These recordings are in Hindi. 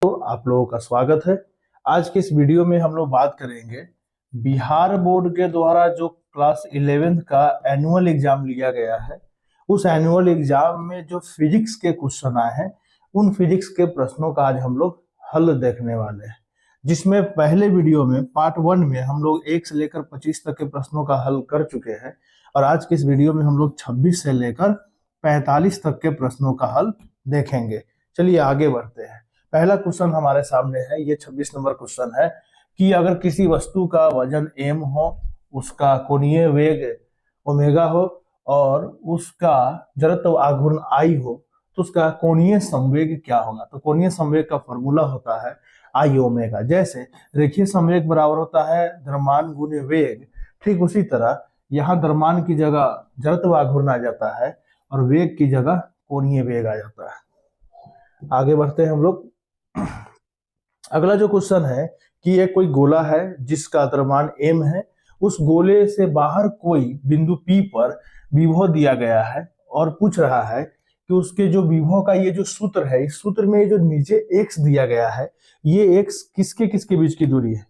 तो आप लोगों का स्वागत है। आज के इस वीडियो में हम लोग बात करेंगे बिहार बोर्ड के द्वारा जो क्लास 11th का एनुअल एग्जाम लिया गया है, उस एनुअल एग्जाम में जो फिजिक्स के क्वेश्चन आए हैं, उन फिजिक्स के प्रश्नों का आज हम लोग हल देखने वाले हैं। जिसमें पहले वीडियो में पार्ट 1 में हम लोग 1 से लेकर 25 तक के प्रश्नों का हल कर चुके हैं, और आज के इस वीडियो में हम लोग 26 से लेकर 45 तक के प्रश्नों का हल देखेंगे। चलिए आगे बढ़ते हैं। पहला क्वेश्चन हमारे सामने है, ये 26 नंबर क्वेश्चन है कि अगर किसी वस्तु का वजन m हो, उसका कोणीय वेग ओमेगा हो और उसका जड़त्व आघूर्ण I हो, तो उसका कोणीय संवेग क्या होगा। तो कोणीय संवेग का फॉर्मूला होता है I ओमेगा। जैसे रेखीय संवेग बराबर होता है द्रव्यमान गुने वेग, ठीक उसी तरह यहाँ द्रव्यमान की जगह जड़त्व आघूर्ण आ जाता है और वेग की जगह कोणीय वेग आ जाता है। आगे बढ़ते हैं हम लोग। अगला जो क्वेश्चन है कि एक कोई गोला है जिसका द्रव्यमान m है, उस गोले से बाहर कोई बिंदु P पर विभव दिया गया है और पूछ रहा है कि उसके जो विभव का ये जो सूत्र है, इस सूत्र में जो नीचे x दिया गया है, ये x किसके किसके बीच की दूरी है।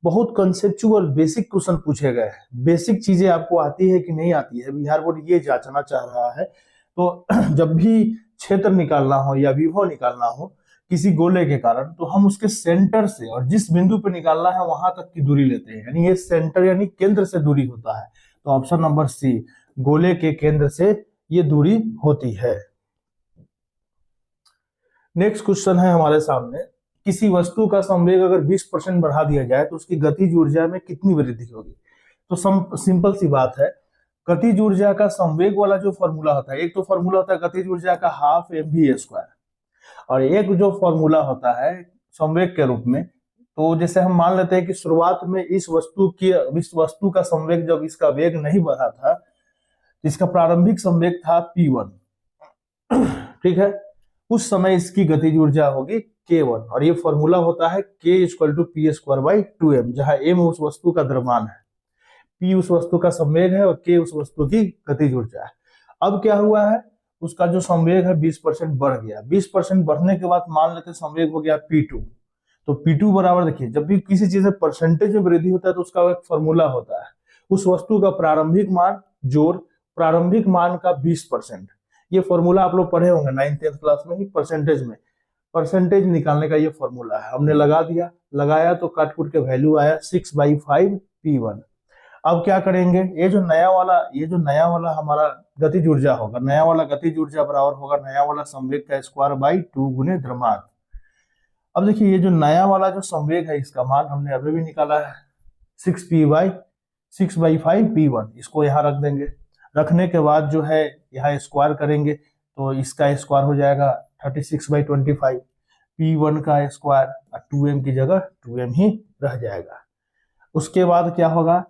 बहुत कंसेप्चुअल बेसिक क्वेश्चन पूछे गए हैं। बेसिक चीजें आपको आती है कि नहीं आती है, बिहार बोर्ड ये जांचना चाह रहा है। तो जब भी क्षेत्र निकालना हो या विभव निकालना हो किसी गोले के कारण, तो हम उसके सेंटर से और जिस बिंदु पे निकालना है वहां तक की दूरी लेते हैं, यानी ये सेंटर यानी केंद्र से दूरी होता है। तो ऑप्शन नंबर सी, गोले के केंद्र से ये दूरी होती है। नेक्स्ट क्वेश्चन है हमारे सामने, किसी वस्तु का संवेग अगर 20% बढ़ा दिया जाए तो उसकी गतिज ऊर्जा में कितनी वृद्धि होगी। तो सिंपल सी बात है, गतिज ऊर्जा का संवेग वाला जो फॉर्मूला होता है, एक तो फॉर्मूला होता है गतिज ऊर्जा का हाफ mv², और एक जो फॉर्मूला होता है संवेग के रूप में। तो जैसे हम मान लेते हैं कि शुरुआत में इस वस्तु का संवेग, जब इसका वेग नहीं बढ़ा था, इसका प्रारंभिक संवेग था p1, ठीक है, उस समय इसकी गतिज ऊर्जा होगी k1, और ये फॉर्मूला होता है k = p²/2m, जहां m उस वस्तु का द्रव्यमान है, p उस वस्तु का संवेग है और k उस वस्तु की गतिज ऊर्जा है। अब क्या हुआ है, उसका जो संवेग है 20% बढ़ गया। 20% बढ़ने के बाद मान लेते संवेग हो गया p2। तो p2 बराबर, देखिए जब भी किसी चीज में परसेंटेज में वृद्धि होता है तो उसका एक फॉर्मूला होता है, उस वस्तु का प्रारंभिक मान जोड़ प्रारंभिक मान का 20%। ये फॉर्मूला आप लोग पढ़े होंगे 9th-10th क्लास में ही, परसेंटेज में परसेंटेज निकालने का ये फॉर्मूला है। हमने लगा दिया, लगाया तो काट कूट के वैल्यू आया 6/5 p1। अब क्या करेंगे, ये जो नया वाला हमारा गतिज ऊर्जा होगा, नया वाला गतिज ऊर्जा बराबर होगा नया वाला संवेग का स्क्वायर/2 गुने द्रव्यमान। अब देखिए ये जो नया वाला जो संवेग है, इसका मान हमने अभी भी निकाला है 6/5 p1। इसको यहाँ रख देंगे, रखने के बाद जो है यहाँ स्क्वायर करेंगे तो इसका स्क्वायर हो जाएगा 36/25, p1 का स्क्वायर, 2m की जगह 2m ही रह जाएगा। उसके बाद क्या होगा,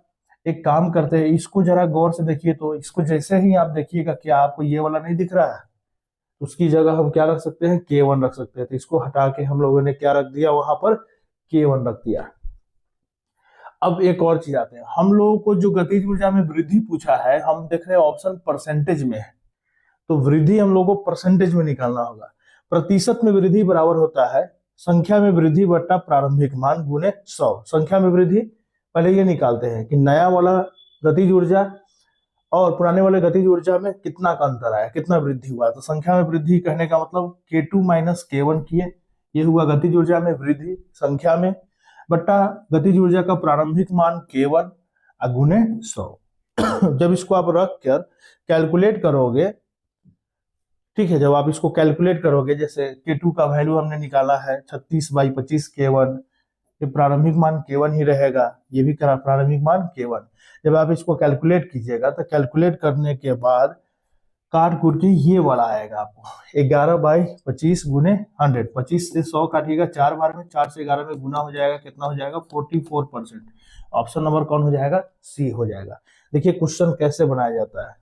एक काम करते हैं, इसको जरा गौर से देखिए। तो इसको जैसे ही आप देखिएगा, क्या आपको ये वाला नहीं दिख रहा है, उसकी जगह हम क्या रख सकते हैं, k1 रख सकते हैं। तो इसको हटा के हम लोगों ने क्या रख दिया, वहां पर k1 रख दिया। अब एक और चीज आते हैं, हम लोगों को जो गतिज ऊर्जा में वृद्धि पूछा है, हम देख रहे हैं ऑप्शन परसेंटेज में है, तो वृद्धि हम लोगों को परसेंटेज में निकालना होगा। प्रतिशत में वृद्धि बराबर होता है संख्या में वृद्धि बट्टा प्रारंभिक मान गुने 100। संख्या में वृद्धि पहले ये निकालते हैं कि नया वाला गतिज ऊर्जा और पुराने वाले गतिज ऊर्जा में कितना का अंतर आया, कितना वृद्धि हुआ। तो संख्या में वृद्धि कहने का मतलब k2 - k1 किए, ये हुआ गतिज ऊर्जा में वृद्धि संख्या में, बट्टा गतिज ऊर्जा का प्रारंभिक मान k1 गुने 100। जब इसको आप रख कर कैलकुलेट करोगे, ठीक है, जब आप इसको कैलकुलेट करोगे, जैसे k2 का वैल्यू हमने निकाला है 36/25 k1, ये प्रारंभिक मान k1 ही रहेगा, ये भी प्रारंभिक मान k1। जब आप इसको कैलकुलेट कीजिएगा तो कैलकुलेट करने के बाद काट कूट के ये वाला आएगा आपको 11/25 गुने 100। 25 से 100 काटिएगा 4 बार में, 4 से 11 में गुना हो जाएगा, कितना हो जाएगा 44%। ऑप्शन नंबर कौन हो जाएगा, सी हो जाएगा। देखिए क्वेश्चन कैसे बनाया जाता है,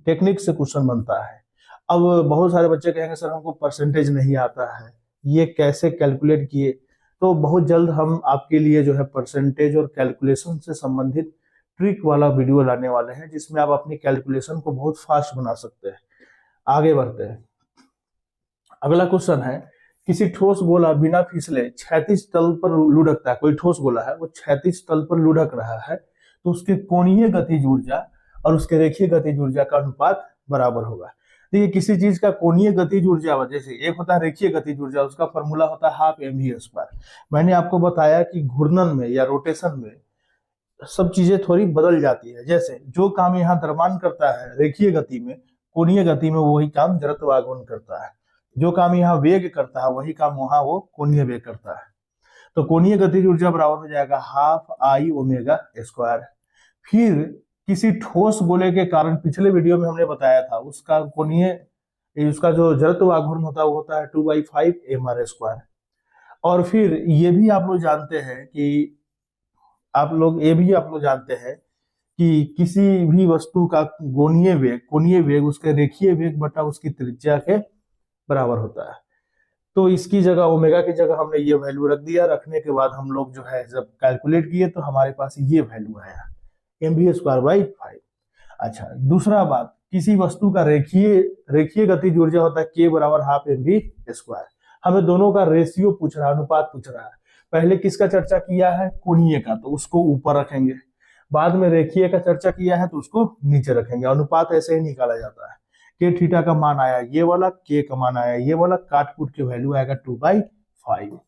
टेक्निक से क्वेश्चन बनता है। अब बहुत सारे बच्चे कहेंगे सर हमको परसेंटेज नहीं आता है, ये कैसे कैलकुलेट किए। तो बहुत जल्द हम आपके लिए जो है परसेंटेज और कैलकुलेशन से संबंधित ट्रिक वाला वीडियो लाने वाले हैं, जिसमें आप अपनी कैलकुलेशन को बहुत फास्ट बना सकते हैं। आगे बढ़ते हैं। अगला क्वेश्चन है किसी ठोस गोला बिना फिसले क्षैतिज तल पर लुढ़कता है, कोई ठोस गोला है वो क्षैतिज तल पर लुढ़क रहा है, तो उसके कोणीय गतिज ऊर्जा और उसके रेखीय गतिज ऊर्जा का अनुपात बराबर होगा। देखिए किसी चीज का कोणीय गतिज ऊर्जा, जैसे एक होता है रेखीय गतिज ऊर्जा, उसका फॉर्मूला होता है हाफ mv²। मैंने आपको बताया कि घूर्णन में या रोटेशन में सब चीजें थोड़ी बदल जाती है। जैसे जो काम यहाँ द्रव्यमान करता है रेखीय गति में, कोणीय गति में वही काम जड़त्व आघूर्ण करता है। जो काम यहाँ वेग करता है वही काम वहां वो कोणीय वेग करता है। तो कोणीय गतिज ऊर्जा बराबर हो जाएगा हाफ आई ओमेगा स्क्वायर। फिर किसी ठोस गोले के कारण, पिछले वीडियो में हमने बताया था, उसका कोणीय, उसका जो जड़त्व आघूर्ण होता है वो होता है 2/5 mr²। और फिर ये भी आप लोग जानते हैं कि जानते हैं कि किसी भी वस्तु का कोणीय वेग उसके रेखीय वेग बटा उसकी त्रिज्या के बराबर होता है। तो इसकी जगह ओमेगा की जगह हमने ये वैल्यू रख दिया। रखने के बाद हम लोग जो है जब कैलकुलेट किए तो हमारे पास ये वैल्यू आया mv²/5। अच्छा, दूसरा बात, किसी वस्तु का रेखीय गतिज ऊर्जा होता है k बराबर हाफ mv²। हमें दोनों का रेशियो पूछ रहा है, अनुपात पूछ रहा है। पहले किसका चर्चा किया है? कोणीय का, तो उसको ऊपर रखेंगे। बाद में रेखीय का चर्चा किया है तो उसको नीचे रखेंगे। अनुपात ऐसे ही निकाला जाता है। के थीटा का मान आया ये वाला, के का मान आया ये वाला, काट कूट के वैल्यू आएगा 2/5।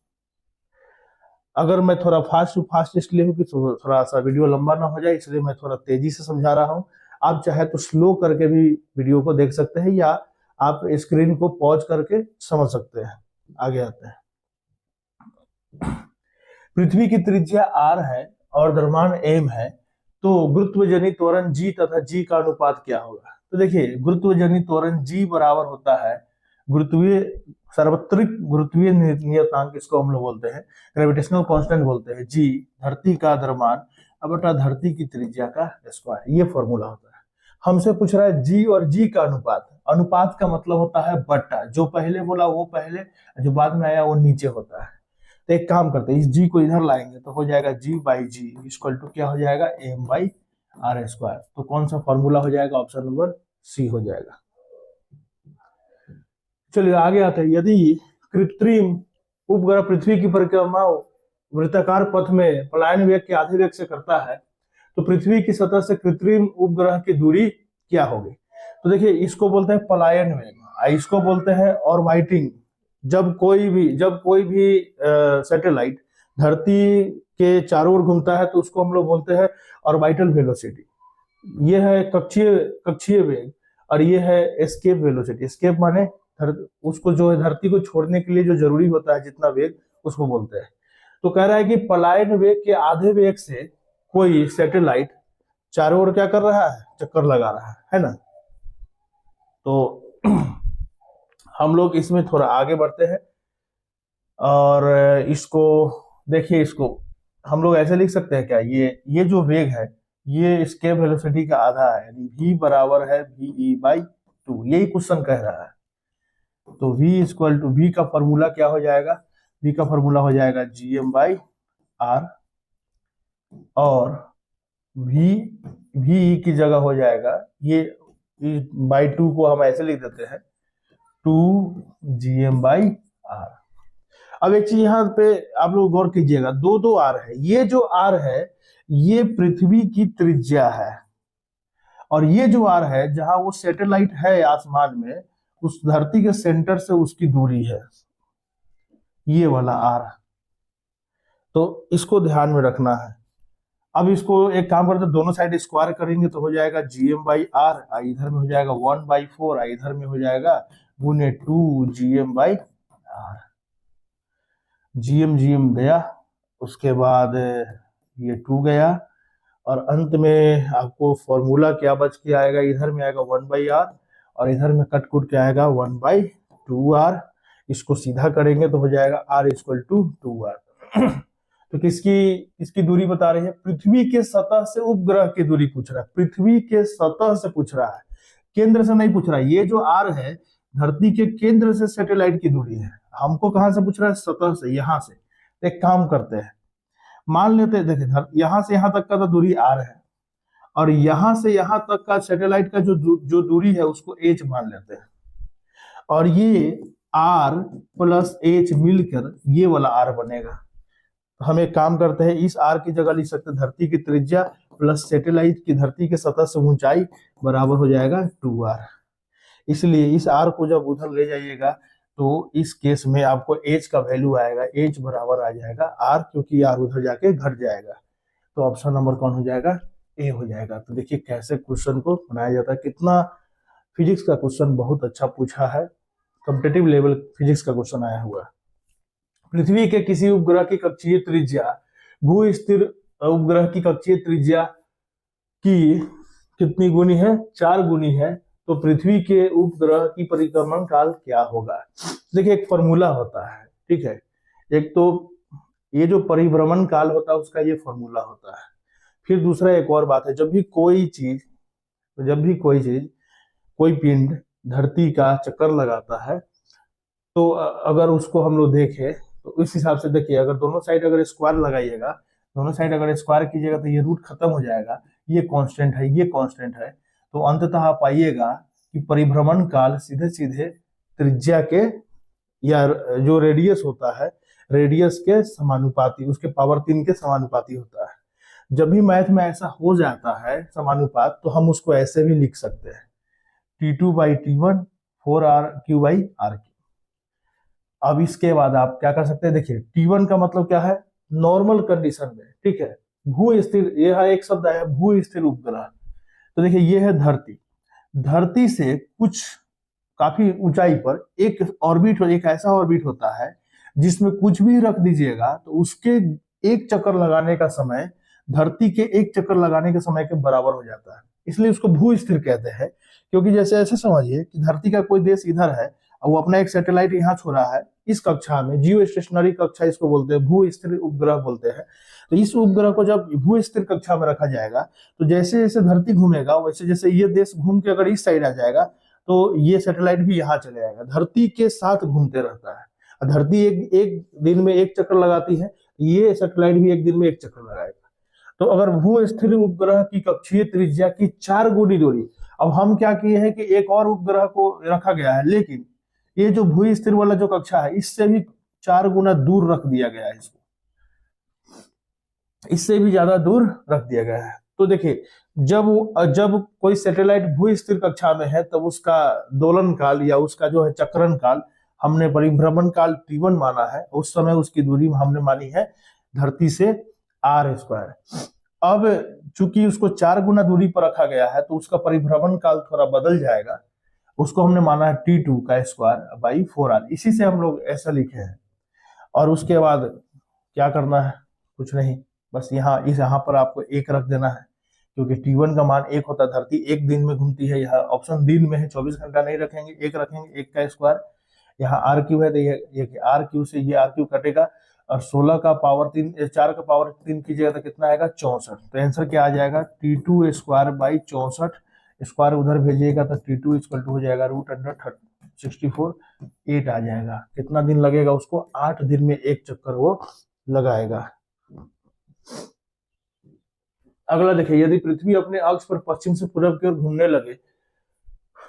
अगर मैं थोड़ा फास्ट इसलिए हूँ कि थोड़ा सा वीडियो लंबा ना हो जाए, इसलिए मैं थोड़ा तेजी से समझा रहा हूँ। आप चाहे तो स्लो करके भी वीडियो को देख सकते हैं या आप स्क्रीन को पॉज करके समझ सकते हैं। आगे आते हैं। पृथ्वी की त्रिज्या r है और द्रव्यमान m है, तो गुरुत्वजनित त्वरण g तथा g का अनुपात क्या होगा? तो देखिए गुरुत्वजनित त्वरण g बराबर होता है सार्वत्रिक गुरुत्वीय नियतांक, इसको हम लोग बोलते हैं, ग्रेविटेशनल कांस्टेंट बोलते हैं, g धरती का द्रव्यमान बटा धरती की त्रिज्या का स्क्वायर। ये फॉर्मूला होता है। हमसे पूछ रहा है g और g का अनुपात। अनुपात का मतलब होता है बट्टा, जो पहले बोला वो पहले, जो बाद में आया वो नीचे होता है। तो एक काम करते हैं, इस g को इधर लाएंगे तो हो जाएगा g/g इक्वल टू क्या हो जाएगा m/r²। तो कौन सा फॉर्मूला हो जाएगा? ऑप्शन नंबर सी हो जाएगा। चलिए आगे आते हैं। यदि कृत्रिम उपग्रह पृथ्वी की परिक्रमा वृत्ताकार पथ में पलायन वेग के आधे वेग से करता है, तो पृथ्वी की सतह से कृत्रिम उपग्रह की दूरी क्या होगी? तो देखिए इसको बोलते हैं पलायन वेग, इसको बोलते हैं ऑर्बिटिंग। जब कोई भी सैटेलाइट धरती के चारों ओर घूमता है तो उसको हम लोग बोलते हैं ऑर्बिटल वेलोसिटी। ये है कक्षीय वेग और ये है एस्केप वेलोसिटी। एस्केप माने उसको जो है धरती को छोड़ने के लिए जो जरूरी होता है जितना वेग, उसको बोलते हैं। तो कह रहा है कि पलायन वेग के आधे वेग से कोई सैटेलाइट चारों ओर क्या कर रहा है? चक्कर लगा रहा है ना। तो हम लोग इसमें थोड़ा आगे बढ़ते हैं और इसको देखिए, इसको हम लोग ऐसे लिख सकते हैं क्या? ये जो वेग है ये एस्केप वेलोसिटी का आधा है, यानी v बराबर है ve/2। यही क्वेश्चन कह रहा है। तो v का फॉर्मूला क्या हो जाएगा? v का फॉर्मूला हो जाएगा gm/r, और v की जगह हो जाएगा ये by2 को हम ऐसे लिख देते हैं 2gm/r। अब एक चीज यहाँ पे आप लोग गौर कीजिएगा, दो r है। ये जो r है ये पृथ्वी की त्रिज्या है, और ये जो r है जहां वो सैटेलाइट है आसमान में, उस धरती के सेंटर से उसकी दूरी है, ये वाला r। तो इसको ध्यान में रखना है। अब इसको एक काम करते, दोनों साइड स्क्वायर करेंगे तो हो जाएगा gm/r, इधर में हो जाएगा 1/4, इधर में हो जाएगा गुने 2gm/r। gm गया, उसके बाद ये 2 गया, और अंत में आपको फॉर्मूला क्या बच के आएगा? इधर में आएगा 1/r और इधर में कट कुट के आएगा 1/2r। इसको सीधा करेंगे तो हो जाएगा r = 2r। तो किसकी दूरी बता रही है? पृथ्वी के सतह से उपग्रह की दूरी पूछ रहा है। पृथ्वी के सतह से पूछ रहा है, केंद्र से नहीं पूछ रहा है। ये जो r है धरती के केंद्र से सैटेलाइट की दूरी है। हमको कहां से पूछ रहा है? सतह से, यहां से। एक काम करते हैं, मान लेते हैं, देखिए यहां से यहां तक का तो दूरी r है, और यहां से यहां तक का सैटेलाइट का जो दूरी है उसको h मान लेते हैं, और ये आर प्लस एच मिलकर ये वाला आर बनेगा। तो हम एक काम करते हैं, इस आर की जगह लिख सकते हैं धरती की त्रिज्या प्लस सैटेलाइट की धरती के सतह से ऊंचाई बराबर हो जाएगा 2r। इसलिए इस आर को जब उधर ले जाइएगा तो इस केस में आपको एच का वैल्यू आएगा, एच बराबर आ जाएगा आर, क्योंकि आर उधर जाके घट जाएगा। तो ऑप्शन नंबर कौन हो जाएगा? ए हो जाएगा। तो देखिए कैसे क्वेश्चन को बनाया जाता है, कितना फिजिक्स का क्वेश्चन बहुत अच्छा पूछा है, कॉम्पिटिटिव लेवल फिजिक्स का क्वेश्चन आया हुआ है। पृथ्वी के किसी उपग्रह की कक्षीय त्रिज्या भू स्थिर उपग्रह की कक्षीय त्रिज्या की कितनी गुनी है? 4 गुनी है। तो पृथ्वी के उपग्रह की परिक्रमण काल क्या होगा? देखिए एक फॉर्मूला होता है, ठीक है। एक तो ये जो परिभ्रमण काल होता है उसका ये फॉर्मूला होता है। फिर दूसरा एक और बात है, जब भी कोई चीज कोई पिंड धरती का चक्कर लगाता है तो अगर उसको हम लोग देखें तो इस हिसाब से देखिए, अगर दोनों साइड अगर स्क्वायर लगाइएगा, दोनों साइड अगर स्क्वायर कीजिएगा तो ये रूट खत्म हो जाएगा, ये कांस्टेंट है, ये कांस्टेंट है। तो अंततः आप पाइएगा कि परिभ्रमण काल सीधे सीधे त्रिज्या के या जो रेडियस होता है रेडियस के समानुपाती, उसके पावर 3 के समानुपाती होता है। जब भी मैथ में ऐसा हो जाता है समानुपात, तो हम उसको ऐसे भी लिख सकते हैं T2/T1 4R3/R3। अब इसके बाद आप क्या कर सकते हैं, देखिए T1 का मतलब क्या है? नॉर्मल कंडीशन में, ठीक है, भू स्थिर, यह एक शब्द आया भू स्थिर उपग्रह। तो देखिए ये है धरती, धरती से कुछ काफी ऊंचाई पर एक ऑर्बिट, एक ऐसा ऑर्बिट होता है जिसमें कुछ भी रख दीजिएगा तो उसके एक चक्कर लगाने का समय धरती के एक चक्कर लगाने के समय के बराबर हो जाता है। इसलिए उसको भू स्थिर कहते हैं। क्योंकि जैसे ऐसे समझिए कि धरती का कोई देश इधर है और वो अपना एक सैटेलाइट यहाँ छोड़ा है, इस कक्षा में जियो स्टेशनरी कक्षा इसको बोलते हैं, भू स्थिर उपग्रह बोलते हैं। तो इस उपग्रह को जब भू स्थिर कक्षा में रखा जाएगा तो जैसे जैसे धरती घूमेगा वैसे जैसे ये देश घूम के अगर इस साइड आ जाएगा तो ये सैटेलाइट भी यहाँ चले जाएगा, धरती के साथ घूमते रहता है। धरती एक दिन में एक चक्कर लगाती है, ये सैटेलाइट भी एक दिन में एक चक्कर लगाएगा। तो अगर भू स्थिर उपग्रह की कक्षीय त्रिज्या की 4 गुनी दूरी, अब हम क्या किए हैं कि एक और उपग्रह को रखा गया है, लेकिन ये जो भू स्थिर वाला जो कक्षा है इससे भी 4 गुना दूर रख दिया गया है, इसको इससे भी ज्यादा दूर रख दिया गया है। तो देखिए जब कोई सैटेलाइट भू स्थिर कक्षा में है तब उसका दोलन काल या उसका जो है चक्रण काल हमने परिभ्रमण काल T1 माना है, उस समय उसकी दूरी हमने मानी है धरती से r²। अब चूंकि उसको 4 गुना दूरी पर रखा गया है तो उसका परिभ्रमण काल थोड़ा बदल जाएगा, उसको हमने माना है T2 का स्क्वायर बाई 4r, इसी से हम लोग ऐसा लिखे हैं। और उसके बाद क्या करना है? कुछ नहीं, बस यहाँ पर आपको 1 रख देना है, क्योंकि T1 का मान 1 होता है, धरती एक दिन में घूमती है, यहाँ ऑप्शन दिन में है, 24 घंटा नहीं रखेंगे, 1 रखेंगे, 1 का स्क्वायर। यहाँ R³ है तो ये R³ से ये R³ कटेगा और 16 का पावर 3, 4 का पावर 3 कीजिएगा तो कितना आएगा? 64। तो आंसर क्या आ जाएगा? T2 स्क्वायर बाई 64, स्क्वायर उधर भेजिएगा तो T2 इक्वल टू हो जाएगा √64, 8 आ जाएगा। कितना दिन लगेगा उसको? 8 दिन में एक चक्कर वो लगाएगा। अगला देखिए, यदि पृथ्वी अपने अक्ष पर पश्चिम से पूर्व की ओर घूमने लगे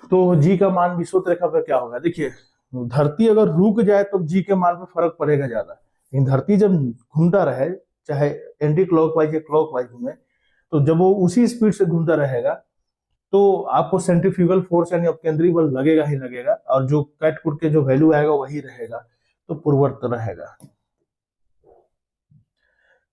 तो जी का मान विषुवत रेखा पर क्या होगा? देखिए धरती अगर रुक जाए तो जी के मान पर फर्क पड़ेगा ज्यादा, लेकिन धरती जब घूमता रहे, चाहे एंटी क्लॉकवाइज या क्लॉकवाइज घूमे, तो जब वो उसी स्पीड से घूमता रहेगा तो आपको सेंट्रीफ्यूगल फोर्स यानी अपकेंद्री बल लगेगा ही लगेगा, और जो कैट कुट के जो वैल्यू आएगा वही रहेगा, तो पूर्ववर्त रहेगा।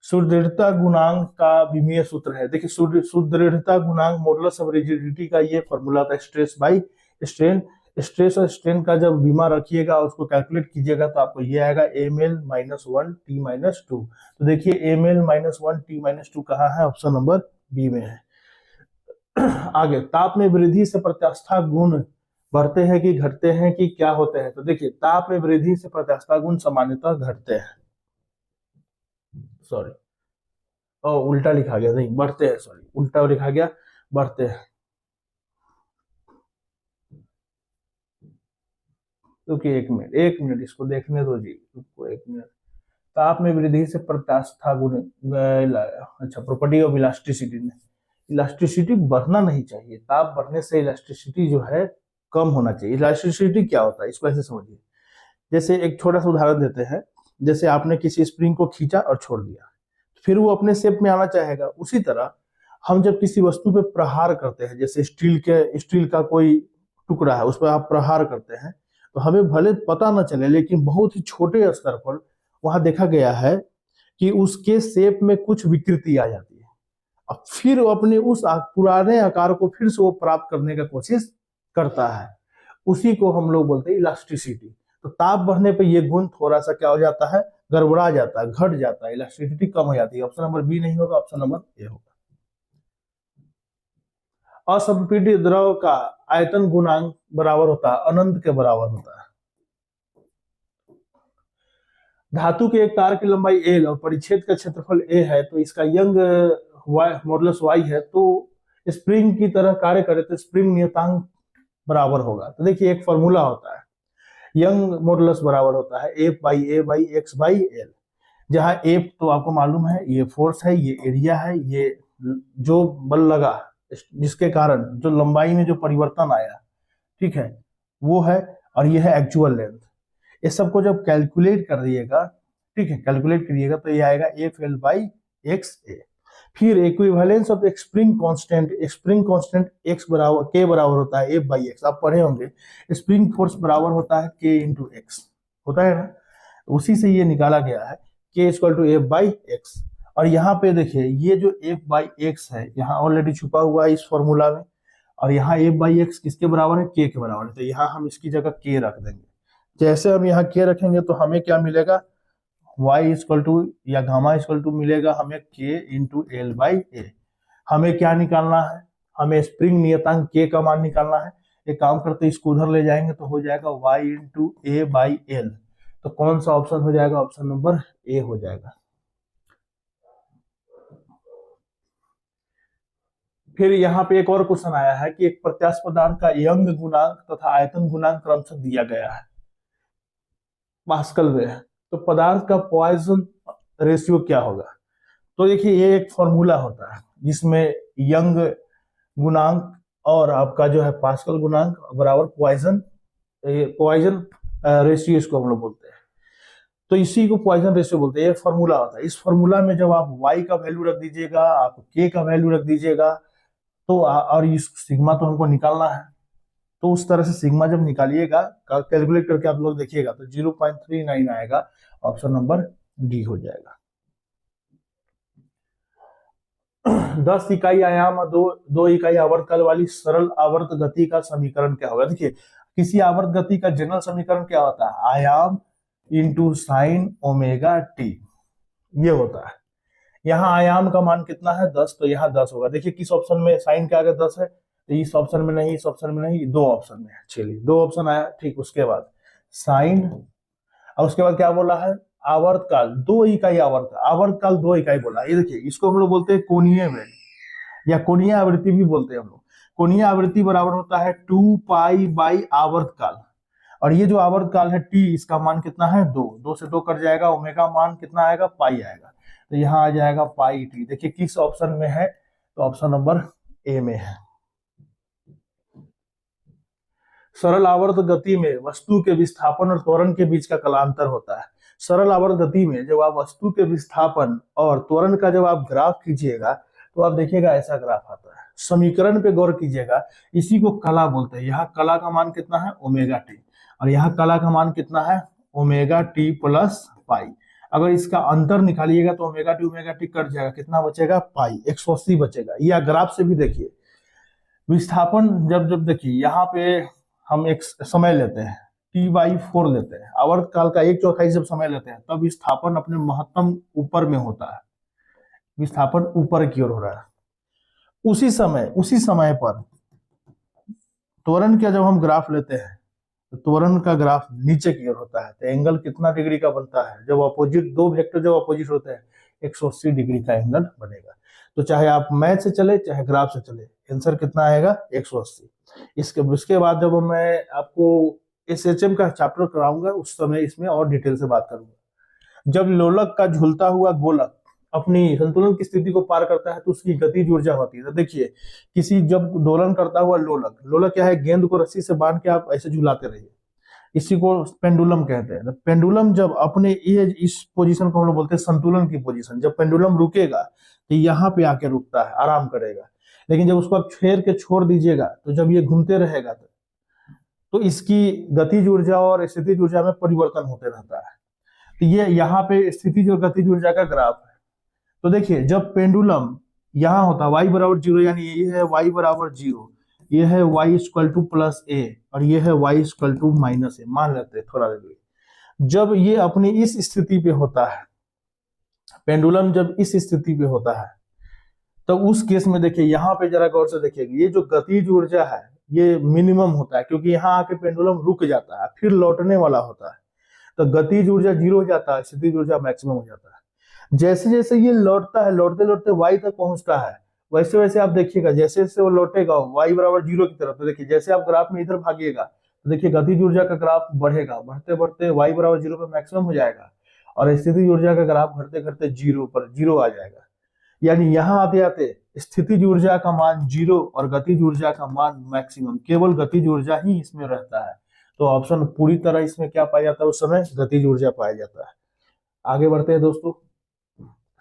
सुदृढ़ता गुणांक का विमीय सूत्र है। देखिए सुदृढ़ता गुणांक मॉडुलस ऑफ रिजिडिटी का ये फॉर्मूला था, स्ट्रेस बाई स्ट्रेन। स्ट्रेस और स्ट्रेन का जब बीमा रखिएगा उसको कैलकुलेट कीजिएगा तो आपको ये आएगा ml -1 t -2। तो देखिए ml -1 t -2 कहाँ है? ऑप्शन नंबर बी में है। आगे, ताप में वृद्धि से प्रत्यास्था गुण बढ़ते हैं कि घटते हैं कि क्या होते हैं? तो देखिए ताप में वृद्धि से प्रत्यास्था गुण सामान्यतः घटते हैं, सॉरी उल्टा लिखा गया, नहीं बढ़ते हैं, सॉरी उल्टा लिखा गया, बढ़ते हैं। क्योंकि एक मिनट इसको देखने दो जी, इसको 1 मिनट। ताप में वृद्धि से प्रत्यास्था गुण, अच्छा प्रॉपर्टी ऑफ इलास्टिसिटी ने, इलास्टिसिटी बढ़ना नहीं चाहिए, ताप बढ़ने से इलास्टिसिटी जो है कम होना चाहिए। इलास्टिसिटी क्या होता है इसको ऐसे समझिए जैसे एक छोटा सा उदाहरण देते हैं, जैसे आपने किसी स्प्रिंग को खींचा और छोड़ दिया, फिर वो अपने शेप में आना चाहेगा। उसी तरह हम जब किसी वस्तु पे प्रहार करते हैं, जैसे स्टील का कोई टुकड़ा है, उस पर आप प्रहार करते हैं, तो हमें भले पता न चले, लेकिन बहुत ही छोटे स्तर पर वहां देखा गया है कि उसके शेप में कुछ विकृति आ जाती है। अब फिर वो अपने उस पुराने आकार को फिर से वो प्राप्त करने का कोशिश करता है। उसी को हम लोग बोलते हैं इलास्टिसिटी। तो ताप बढ़ने पर यह गुण थोड़ा सा क्या हो जाता है, गड़बड़ा जाता है, घट जाता है, इलास्टिसिटी कम हो जाती है। ऑप्शन नंबर बी नहीं होगा, ऑप्शन नंबर ए होगा। असंपीडित द्रव का आयतन गुणांक बराबर होता है अनंत के बराबर होता है। धातु के एक तार की लंबाई एल और परिच्छेद का क्षेत्रफल ए है, तो इसका यंग मॉडुलस वाई है, तो स्प्रिंग की तरह कार्य करे तो स्प्रिंग नियतांक बराबर होगा। तो देखिए एक फॉर्मूला होता है, यंग मॉडुलस बराबर होता है F by A by x by L, जहां एफ तो आपको मालूम है ये फोर्स है, ये एरिया है, ये जो बल लगा जिसके कारण जो लंबाई में जो परिवर्तन आया, ठीक है, वो है, और ये है एक्चुअल लेंथ। इस सबको जब कैलकुलेट कर दिएगा, ठीक है, कैलकुलेट करिएगा तो ये आएगा एफ एल बाई एक्स ए। फिर equivalence of spring constant x बराबर के बराबर होता है एफ बाई एक्स। आप पढ़े होंगे स्प्रिंग फोर्स बराबर होता है के इंटू एक्स, होता है ना, उसी से ये निकाला गया है के equal to f by x. और यहाँ पे देखिए ये जो एफ बाई एक्स है यहाँ ऑलरेडी छुपा हुआ है इस फॉर्मूला में, और यहाँ एफ बाई एक्स किसके बराबर है, के बराबर है, तो यहाँ हम इसकी जगह के रख देंगे। जैसे हम यहाँ के रखेंगे तो हमें क्या मिलेगा, y इक्वल टू या गामा इक्वल टू मिलेगा हमें k इंटू एल बाई ए। हमें क्या निकालना है, हमें स्प्रिंग नियतांक k का मान निकालना है। एक काम करते इसको उधर ले जाएंगे तो हो जाएगा y into A by L. तो कौन सा ऑप्शन हो जाएगा, ऑप्शन नंबर ए हो जाएगा। फिर यहाँ पे एक और क्वेश्चन आया है कि एक प्रत्यास्थ पदार्थ का यंग गुणांक तथा आयतन गुणांक क्रमशः दिया गया है, पास्कल में है, तो पदार्थ का पॉइसन रेशियो क्या होगा। तो देखिए ये एक फॉर्मूला होता है जिसमें यंग गुणांक और आपका जो है पास्कल गुणांक बराबर पॉइसन रेशियो, इसको हम लोग बोलते हैं। तो इसी को पॉइसन रेशियो बोलते हैं, ये फॉर्मूला होता है। इस फॉर्मूला में जब आप y का वैल्यू रख दीजिएगा, आप k का वैल्यू रख दीजिएगा, तो और इस सिग्मा तो हमको निकालना है, तो उस तरह से सिग्मा जब निकालिएगा कैलकुलेट करके आप लोग देखिएगा तो 0.39 आएगा, ऑप्शन नंबर डी हो जाएगा। 10 इकाई आयाम और दो इकाई आवर्तकाल वाली सरल आवर्त गति का समीकरण क्या होगा। देखिए किसी आवर्त गति का जनरल समीकरण क्या होता है, आयाम इंटू साइन ओमेगा टी, ये होता है। यहाँ आयाम का मान कितना है 10, तो यहाँ 10 होगा। देखिए किस ऑप्शन में साइन के आगे 10 है, तो इस ऑप्शन में नहीं, इस ऑप्शन में नहीं, दो ऑप्शन में है। चलिए दो ऑप्शन आया, ठीक, उसके बाद साइन, और उसके बाद क्या बोला है, आवर्तकाल 2 इकाई, आवर्तकाल 2 इकाई बोला। ये देखिए इसको हम लोग बोलते हैं कोणीय वेग या कोणीय आवृत्ति भी बोलते हैं हम लोग। कोणीय आवृत्ति बराबर होता है 2 पाई बाई आवर्तकाल, और ये जो आवर्तकाल है टी, इसका मान कितना है 2, 2 से 2 कट जाएगा, ओमेगा मान कितना आएगा, पाई आएगा, तो यहाँ आ जाएगा पाई टी। देखिए किस ऑप्शन में है, तो ऑप्शन नंबर ए में है। सरल आवर्त गति में वस्तु के विस्थापन और त्वरण के बीच का कालांतर होता है। सरल आवर्त गति में जब आप वस्तु के विस्थापन और त्वरण का जब आप ग्राफ कीजिएगा तो आप देखिएगा ऐसा ग्राफ आता है। समीकरण पे गौर कीजिएगा, इसी को कला बोलते हैं। यहाँ कला का मान कितना है, ओमेगा टी, और यहाँ कला का मान कितना है, ओमेगा टी प्लस पाई। अगर इसका अंतर निकालिएगा तो ओमेगा टी कट जाएगा, कितना बचेगा, पाई, 180 बचेगा। या ग्राफ से भी देखिए विस्थापन जब देखिए यहाँ पे हम एक समय लेते हैं t/4 लेते हैं, आवर्तकाल का 1/4 जब समय लेते हैं तब विस्थापन अपने महत्तम ऊपर में होता है, विस्थापन ऊपर की ओर हो रहा है। उसी समय पर त्वरण का जब हम ग्राफ लेते हैं तो त्वरण का ग्राफ नीचे की ओर होता है, तो एंगल कितना डिग्री का बनता है, जब अपोजिट दो वेक्टर जब अपोजिट होते हैं 180 डिग्री का एंगल बनेगा। तो चाहे आप मैथ से चले चाहे ग्राफ से चले, आंसर कितना आएगा, 180। इसके बाद जब मैं आपको एसएचएम का चैप्टर कराऊंगा उस समय इसमें और डिटेल से बात करूंगा। जब लोलक का झूलता हुआ गोलक अपनी संतुलन की स्थिति को पार करता है तो उसकी गतिज ऊर्जा होती है। तो देखिए किसी जब दोलन करता हुआ लोलक क्या है, गेंद को रस्सी से बांध के आप ऐसे झुलाते रहिए, इसी को पेंडुलम कहते हैं। पेंडुलम जब अपने ये इस पोजीशन को हम लोग बोलते हैं संतुलन की पोजीशन। जब पेंडुलम रुकेगा तो यहाँ पे आके रुकता है, आराम करेगा। लेकिन जब उसको आप फेर के छोड़ दीजिएगा तो जब ये घूमते रहेगा तो इसकी गतिज ऊर्जा और स्थितिज ऊर्जा में परिवर्तन होते रहता है। तो ये यहाँ पे स्थितिज और गतिज ऊर्जा का ग्राफ है। तो देखिए जब पेंडुलम यहाँ होता है y बराबर 0, यानी ये है y बराबर 0, ये है y इक्वल टू प्लस ए और ये है y इक्वल टू माइनस ए, मान लेते हैं थोड़ा देर। जब ये अपनी इस स्थिति पे होता है, पेंडुलम जब इस स्थिति पे होता है, तो उस केस में देखिए यहाँ पे जरा गौर से देखिएगा, ये जो गतिज ऊर्जा है ये मिनिमम होता है, क्योंकि यहाँ आके पेंडुलम रुक जाता है, फिर लौटने वाला होता है। तो गतिज ऊर्जा 0 हो जाता है, स्थितिज ऊर्जा मैक्सिमम हो जाता है। जैसे जैसे ये लौटता है, लौटते लौटते y तक पहुंचता है, वैसे वैसे आप देखिएगा जैसे जैसे वो लौटेगा y बराबर 0 की तरफ, तो देखिए जैसे आप ग्राफ में इधर भागिएगा तो देखिए गतिज ऊर्जा का ग्राफ बढ़ेगा, बढ़ते बढ़ते y बराबर 0 पर मैक्सिमम हो जाएगा और स्थितिज ऊर्जा का ग्राफ घटते घटते 0 पर 0 आ जाएगा। यानी यहाँ आते आते स्थितिज ऊर्जा का मान 0 और गतिज ऊर्जा का मान मैक्सिमम, केवल गतिज ऊर्जा ही इसमें रहता है। तो ऑप्शन पूरी तरह इसमें क्या पाया जाता है, उस समय गतिज ऊर्जा पाया जाता है। आगे बढ़ते हैं दोस्तों,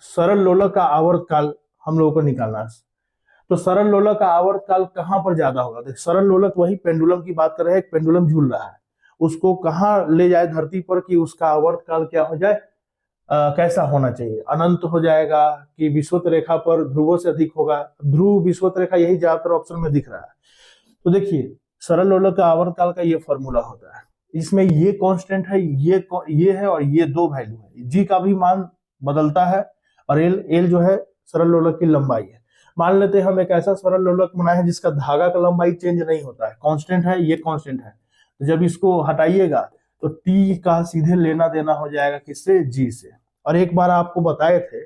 सरल लोलक का आवर्त काल हम लोगों को निकालना है। तो सरल लोलक का आवर्त काल कहाँ पर ज्यादा होगा? देखिए सरल लोलक वही पेंडुलम की बात कर रहे हैं, पेंडुलम झूल रहा है, उसको कहाँ ले जाए धरती पर कि उसका आवर्त काल क्या हो जाए, कैसा होना चाहिए, अनंत हो जाएगा कि विषुवत रेखा पर ध्रुवों से अधिक होगा? ध्रुव विषुवत रेखा यही ज्यादातर ऑप्शन में दिख रहा है। तो देखिए सरल लोलक का आवर्त काल का ये फॉर्मूला होता है, इसमें ये कांस्टेंट है, ये है और ये दो वैल्यू है। जी का भी मान बदलता है और एल जो है सरल लोलक की लंबाई है। मान लेते हैं हम एक ऐसा सरल लोलक बनाए हैं जिसका धागा का लंबाई चेंज नहीं होता है, कांस्टेंट है, ये कांस्टेंट है। तो जब इसको हटाइएगा तो टी का सीधे लेना देना हो जाएगा किससे, जी से। और एक बार आपको बताए थे,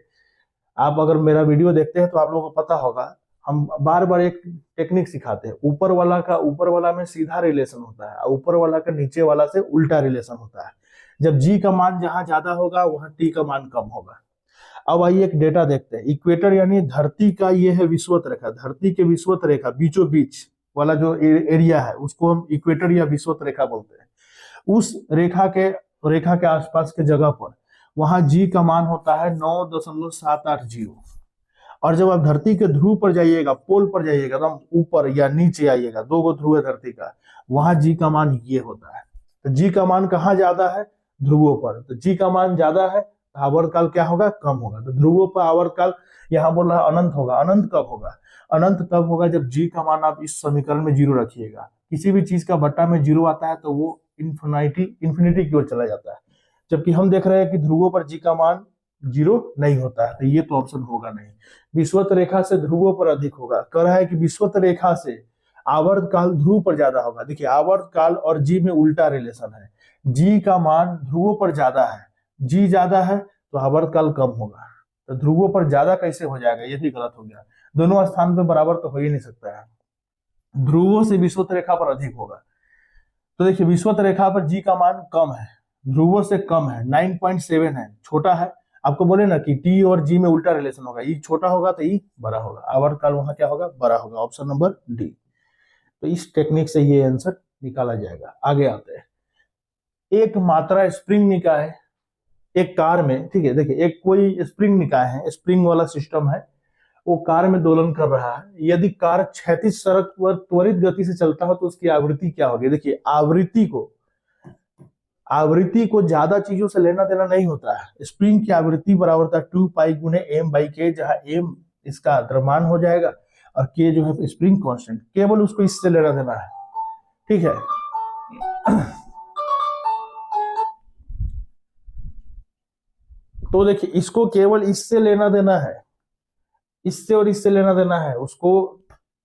आप अगर मेरा वीडियो देखते हैं तो आप लोगों को पता होगा, हम बार बार एक टेक्निक सिखाते हैं, ऊपर वाला का ऊपर वाला में सीधा रिलेशन होता है, ऊपर वाला का नीचे वाला से उल्टा रिलेशन होता है। जब जी का मान जहां ज्यादा होगा वहां टी का मान कम होगा। अब आइए एक डेटा देखते हैं। इक्वेटर यानी धरती का ये है विषुवत रेखा, धरती के विषुवत रेखा बीचों बीच वाला जो एरिया है उसको हम इक्वेटर या विषुवत रेखा बोलते हैं। उस रेखा के आसपास के जगह पर वहां जी का मान होता है 9.780। और जब आप धरती के ध्रुव पर जाइएगा, पोल पर जाइएगा, एकदम ऊपर या नीचे आइएगा, दो गो ध्रुव है धरती का, वहां जी का मान ये होता है। तो जी का मान कहाँ ज्यादा है, ध्रुवों पर। तो जी का मान ज्यादा है, आवर्त काल क्या होगा, कम होगा। तो ध्रुवों पर आवर्त काल यहाँ बोल रहा है अनंत होगा। अनंत कब होगा, अनंत तब होगा जब जी का मान आप इस समीकरण में 0 रखिएगा। किसी भी चीज का बट्टा में 0 आता है तो वो इन्फिनिटी की ओर चला जाता है, जबकि हम देख रहे हैं कि ध्रुवों पर जी का मान 0 नहीं होता है। तो ये तो ऑप्शन होगा नहीं। विषुवत रेखा से ध्रुवों पर अधिक होगा, कह रहा है कि विषुवत रेखा से आवर्त काल ध्रुव पर ज्यादा होगा। देखिए आवर्त काल और जी में उल्टा रिलेशन है, जी का मान ध्रुवों पर ज्यादा है, जी ज्यादा है तो आवर्त काल कम होगा। तो ध्रुवों पर ज्यादा कैसे हो जाएगा, ये भी गलत हो गया। दोनों स्थान पे बराबर तो हो ही नहीं सकता है, ध्रुवों से विषुवत रेखा पर अधिक होगा। तो देखिए विषुवत रेखा पर जी का मान कम है, ध्रुवों से कम है, 9.7 है, छोटा है। आपको बोले ना कि टी और जी में उल्टा रिलेशन होगा, ई छोटा होगा तो ई बड़ा होगा, आवर्त काल वहां क्या होगा, बड़ा होगा। Option number D. तो इस टेक्निक से ये आंसर निकाला जाएगा। आगे आते हैं, एक मात्रा स्प्रिंग निकाय एक कार में, ठीक है, देखिए एक कोई स्प्रिंग निकाय है, स्प्रिंग वाला सिस्टम है, वो कार में दोलन कर रहा है। यदि कार क्षैतिज सड़क पर त्वरित गति से चलता हो तो उसकी आवृत्ति क्या होगी? देखिए आवृत्ति को ज्यादा चीजों से लेना देना नहीं होता है। स्प्रिंग की आवृत्ति बराबर होता है 2 पाई गुने m बाई के, जहां m इसका द्रव्यमान हो जाएगा और k जो है स्प्रिंग कांस्टेंट, केवल उसको इससे लेना देना है, ठीक है। तो देखिए इसको केवल इससे लेना देना है, इससे और इससे लेना देना है, उसको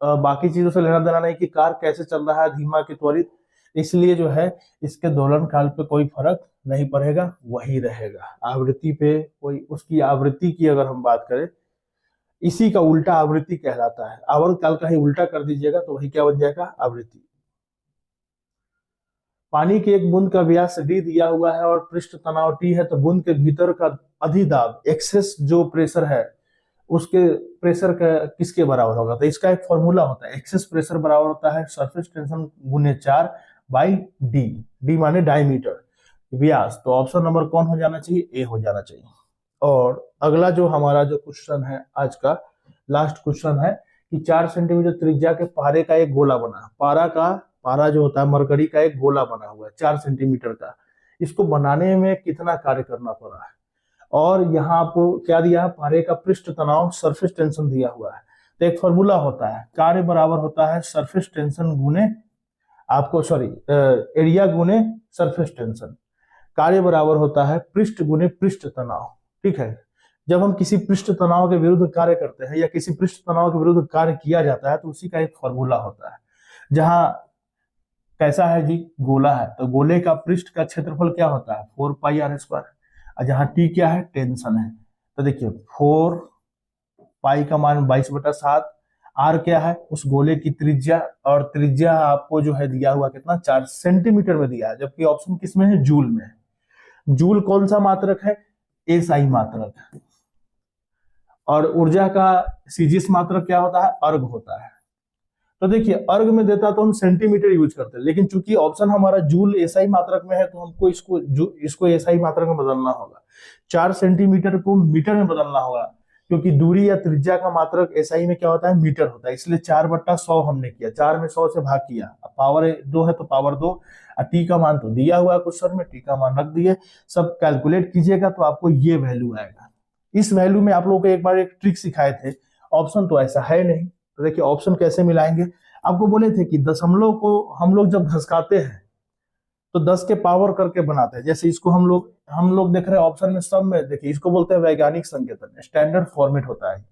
बाकी चीजों से लेना देना नहीं कि कार कैसे चल रहा है, धीमा कि त्वरित। इसलिए जो है इसके दोलन काल पे कोई फर्क नहीं पड़ेगा, वही रहेगा। आवृत्ति पे कोई, उसकी आवृत्ति की अगर हम बात करें, इसी का उल्टा आवृत्ति कहलाता है। आवर्त काल का ही उल्टा कर दीजिएगा तो वही क्या बन जाएगा, आवृत्ति। पानी की एक बूंद का व्यास d दिया हुआ है और पृष्ठ तनाव T है, तो बूंद के भीतर का अधिदाब, एक्सेस जो प्रेशर है, उसके प्रेशर का किसके बराबर होगा? तो इसका एक फॉर्मूला होता है, एक्सेस प्रेशर बराबर होता है सरफेस टेंशन गुने 4 बाई डी, डी माने डायमीटर, व्यास। तो ऑप्शन नंबर कौन हो जाना चाहिए? ए हो जाना चाहिए। और अगला जो हमारा जो क्वेश्चन है आज का लास्ट क्वेश्चन है कि 4 सेंटीमीटर त्रिज्या के पारे का एक गोला बना, पारा जो होता है मरकरी का एक गोला बना हुआ है 4 सेंटीमीटर का, इसको बनाने में कितना कार्य करना पड़ा है? और यहाँ आपको क्या दिया है? पारे का पृष्ठ तनाव सरफेस टेंशन दिया हुआ है। तो एक फॉर्मूला होता है, कार्य बराबर होता है सरफेस टेंशन गुने आपको सॉरी एरिया गुने सरफेस टेंशन। कार्य बराबर होता है पृष्ठ गुने पृष्ठ तनाव। ठीक है, जब हम किसी पृष्ठ तनाव के विरुद्ध कार्य करते हैं या किसी पृष्ठ तनाव के विरुद्ध कार्य किया जाता है तो उसी का एक फॉर्मूला होता है। जहां कैसा है जी? गोला है, तो गोले का पृष्ठ का क्षेत्रफल क्या होता है? 4 पाई आर स्क्वायर। और जहां टी क्या है? टेंशन है। तो देखिए 4 पाई का मान 22/7, आर क्या है? उस गोले की त्रिज्या, और त्रिज्या आपको जो है दिया हुआ कितना? 4 सेंटीमीटर में दिया है, जबकि ऑप्शन किसमें है? जूल में है। जूल कौन सा मात्रक है? एसआई मात्रक। और ऊर्जा का सीजीएस मात्रक क्या होता है? अर्ग होता है। तो देखिए अर्ग में देता तो हम सेंटीमीटर यूज करते हैं, लेकिन चूंकि ऑप्शन हमारा जूल एसआई मात्रक में है तो हमको इसको एसआई मात्रक में बदलना होगा। 4 सेंटीमीटर को मीटर में बदलना होगा, क्योंकि दूरी या त्रिज्या का मात्रक एसआई में क्या होता है? मीटर होता है। इसलिए 4/100 हमने किया, 4 में 100 से भाग किया। पावर 2 है तो पावर 2, टी का मान तो दिया हुआ है क्वेश्चन में, टी का मान रख दिए। सब कैलकुलेट कीजिएगा तो आपको ये वैल्यू आएगा। इस वैल्यू में आप लोगों को एक बार एक ट्रिक सिखाए थे, ऑप्शन तो ऐसा है नहीं। तो देखिए ऑप्शन कैसे मिलाएंगे? आपको बोले थे कि दशमलव को हम लोग जब घसकाते हैं तो 10 के पावर करके बनाते हैं। जैसे इसको हम लोग देख रहे हैं ऑप्शन में, सब में देखिए इसको बोलते हैं वैज्ञानिक संकेतन, स्टैंडर्ड फॉर्मेट होता है।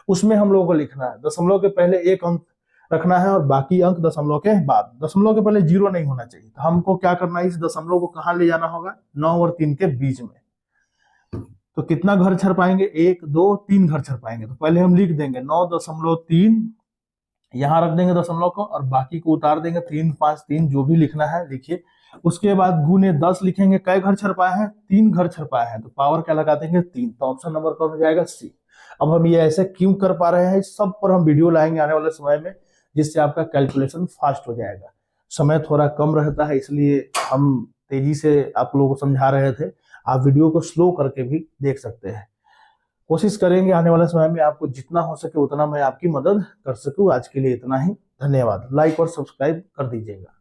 उसमें हम लोगों को लिखना है दशमलव के पहले एक अंक रखना है और बाकी अंक दशमलव के बाद। दशमलव के पहले 0 नहीं होना चाहिए। तो हमको क्या करना है? इस दशमलव को कहाँ ले जाना होगा? 9 और 3 के बीच में। तो कितना घर छर पाएंगे? 1 2 3 घर छर पाएंगे। तो पहले हम लिख देंगे 9.3, यहां रख देंगे दशमलव को और बाकी को उतार देंगे 3 5 3, जो भी लिखना है लिखिए। उसके बाद गुने 10 लिखेंगे। कई घर छर पाए हैं? 3 घर छर पाए हैं, तो पावर क्या लगा देंगे? 3। तो ऑप्शन नंबर कौन हो जाएगा? सी। अब हम ये ऐसे क्यों कर पा रहे हैं, सब पर हम वीडियो लाएंगे आने वाले समय में, जिससे आपका कैलकुलेशन फास्ट हो जाएगा। समय थोड़ा कम रहता है, इसलिए हम तेजी से आप लोगों को समझा रहे थे। आप वीडियो को स्लो करके भी देख सकते हैं। कोशिश करेंगे आने वाले समय में आपको जितना हो सके उतना मैं आपकी मदद कर सकूं। आज के लिए इतना ही, धन्यवाद। लाइक और सब्सक्राइब कर दीजिएगा।